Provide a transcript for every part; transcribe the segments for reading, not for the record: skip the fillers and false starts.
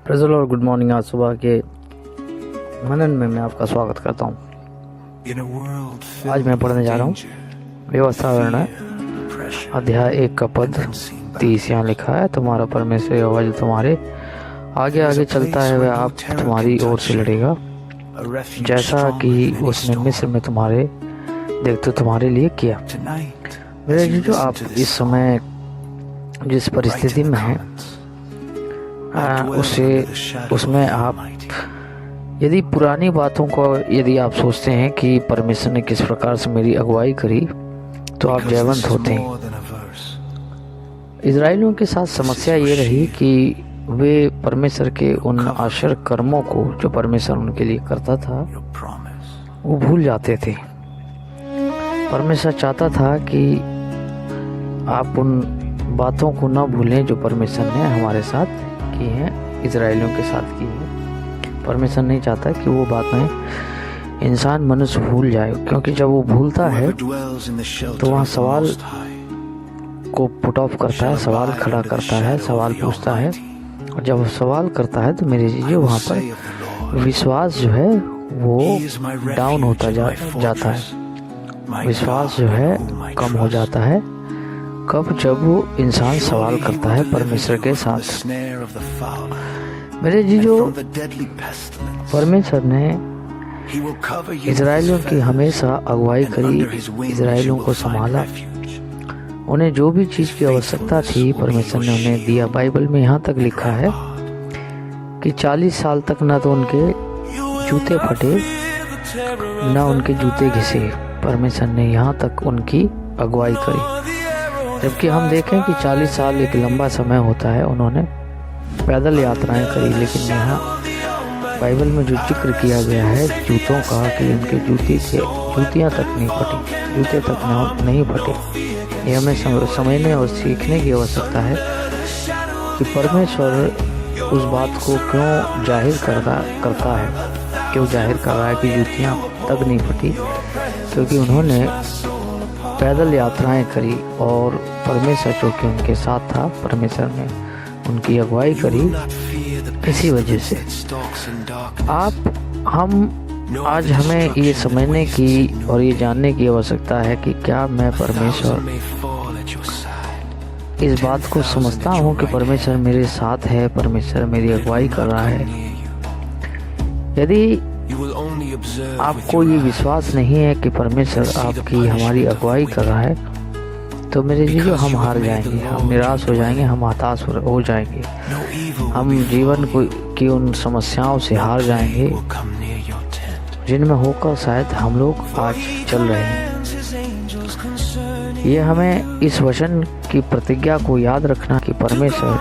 Phrasal और good morning. आज सुबह के मनन में मैं आपका स्वागत करता हूँ। आज मैं पढ़ने जा रहा हूँ व्यवस्था वर्णन अध्याय 1 का पद 30। यहाँ लिखा है, तुम्हारा परमेश्वर यहोवा जो तुम्हारे आगे आगे चलता है वह आप तुम्हारी ओर से लड़ेगा, जैसा कि उसने मिस्र में तुम्हारे लिए किया। मेरे जी, जो आप इस समय जिस परिस्थिति में हैं उसमें आप यदि पुरानी बातों को यदि आप सोचते हैं कि परमेश्वर ने किस प्रकार से मेरी अगुवाई करी, तो आप जयवंत होते हैं। इजराइलियों के साथ समस्या ये रही कि वे परमेश्वर के उन आश्चर्य कर्मों को जो परमेश्वर उनके लिए करता था वो भूल जाते थे। परमेश्वर चाहता था कि आप उन बातों को न भूलें जो परमेश्वर ने हमारे साथ की हैं, इजराइलियों के साथ की है। परमेश्वर नहीं चाहता कि वो बातें इंसान मनुष्य भूल जाए, क्योंकि जब वो भूलता है तो वहाँ सवाल को पुट ऑफ करता है, सवाल खड़ा करता है, सवाल पूछता है। और जब वो सवाल करता है तो मेरे जी वहाँ पर विश्वास जो है वो डाउन होता जाता है, विश्वास जो है कम हो जाता है। कब? जब वो इंसान सवाल करता है परमेश्वर के साथ। मेरे जी, जो परमेश्वर ने इजराइलियों की हमेशा अगुवाई करी, इजराइलियों को संभाला, उन्हें जो भी चीज़ की आवश्यकता थी परमेश्वर ने उन्हें दिया। बाइबल में यहाँ तक लिखा है कि 40 साल तक ना तो उनके जूते फटे ना उनके जूते घिसे। परमेश्वर ने यहाँ तक उनकी अगुवाई करी। जबकि हम देखें कि 40 साल एक लंबा समय होता है, उन्होंने पैदल यात्राएं करी, लेकिन यहाँ बाइबल में जो जिक्र किया गया है जूतों का कि उनके जूतियाँ तक नहीं फटी, जूते तक नहीं फटे। ये हमें समझने और सीखने की आवश्यकता है कि परमेश्वर उस बात को क्यों जाहिर करता है, क्यों जाहिर कर रहा है कि जूतियाँ तक नहीं फटी, क्योंकि उन्होंने पैदल यात्राएं करी और परमेश्वर जो कि उनके साथ था, परमेश्वर ने उनकी अगुवाई करी। इसी वजह से आज हमें ये समझने की और ये जानने की आवश्यकता है कि क्या मैं परमेश्वर इस बात को समझता हूँ कि परमेश्वर मेरे साथ है, परमेश्वर मेरी अगुवाई कर रहा है। यदि आपको ये विश्वास नहीं है कि परमेश्वर आपकी हमारी अगुवाई कर रहा है, तो मेरे जी जो हम हार जाएंगे, हम निराश हो जाएंगे, हम हताश हो जाएंगे, हम जीवन की उन समस्याओं से हार जाएंगे जिनमें होकर शायद हम लोग आज चल रहे हैं। ये हमें इस वचन की प्रतिज्ञा को याद रखना कि परमेश्वर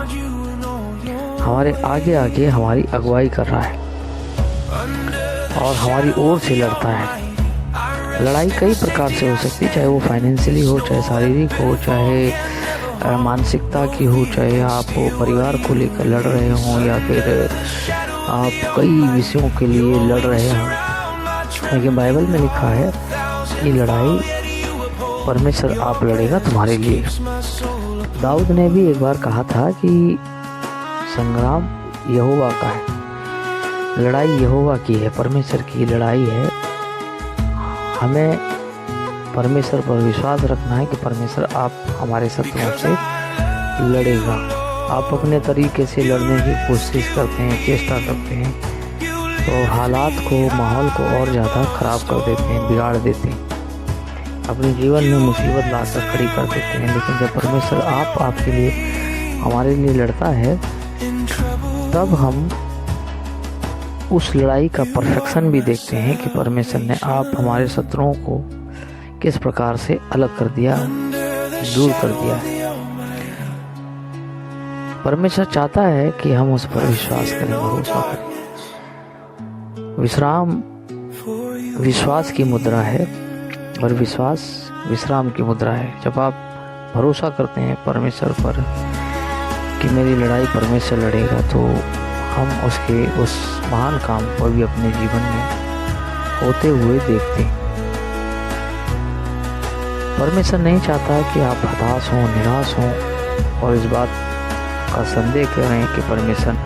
हमारे आगे आगे हमारी अगुवाई कर रहा है और हमारी ओर से लड़ता है। लड़ाई कई प्रकार से हो सकती है, चाहे वो फाइनेंशियली हो, चाहे शारीरिक हो, चाहे मानसिकता की हो, चाहे आप परिवार को लेकर लड़ रहे हों या फिर आप कई विषयों के लिए लड़ रहे हों। लेकिन बाइबल में लिखा है कि लड़ाई परमेश्वर आप लड़ेगा तुम्हारे लिए। दाऊद ने भी एक बार कहा था कि संग्राम यहोवा का है, लड़ाई यहोवा की है, परमेश्वर की लड़ाई है। हमें परमेश्वर पर विश्वास रखना है कि परमेश्वर आप हमारे शत्रुओं से लड़ेगा। आप अपने तरीके से लड़ने की कोशिश करते हैं, चेष्टा करते हैं, तो हालात को, माहौल को और ज़्यादा ख़राब कर देते हैं, बिगाड़ देते हैं, अपने जीवन में मुसीबत लाकर खड़ी कर देते हैं। लेकिन जब परमेश्वर आपके लिए, हमारे लिए लड़ता है, तब हम उस लड़ाई का परफेक्शन भी देखते हैं कि परमेश्वर ने आप हमारे शत्रुओं को किस प्रकार से अलग कर दिया, दूर कर दिया है। परमेश्वर चाहता है कि हम उस पर विश्वास करें, भरोसा करें। विश्राम विश्वास की मुद्रा है और विश्वास विश्राम की मुद्रा है। जब आप भरोसा करते हैं परमेश्वर पर कि मेरी लड़ाई परमेश्वर लड़ेगा, तो हम उसके उस महान काम को भी अपने जीवन में होते हुए देखते हैं। परमेश्वर नहीं चाहता कि आप हताश हों, निराश हों और इस बात का संदेह करें कि परमेश्वर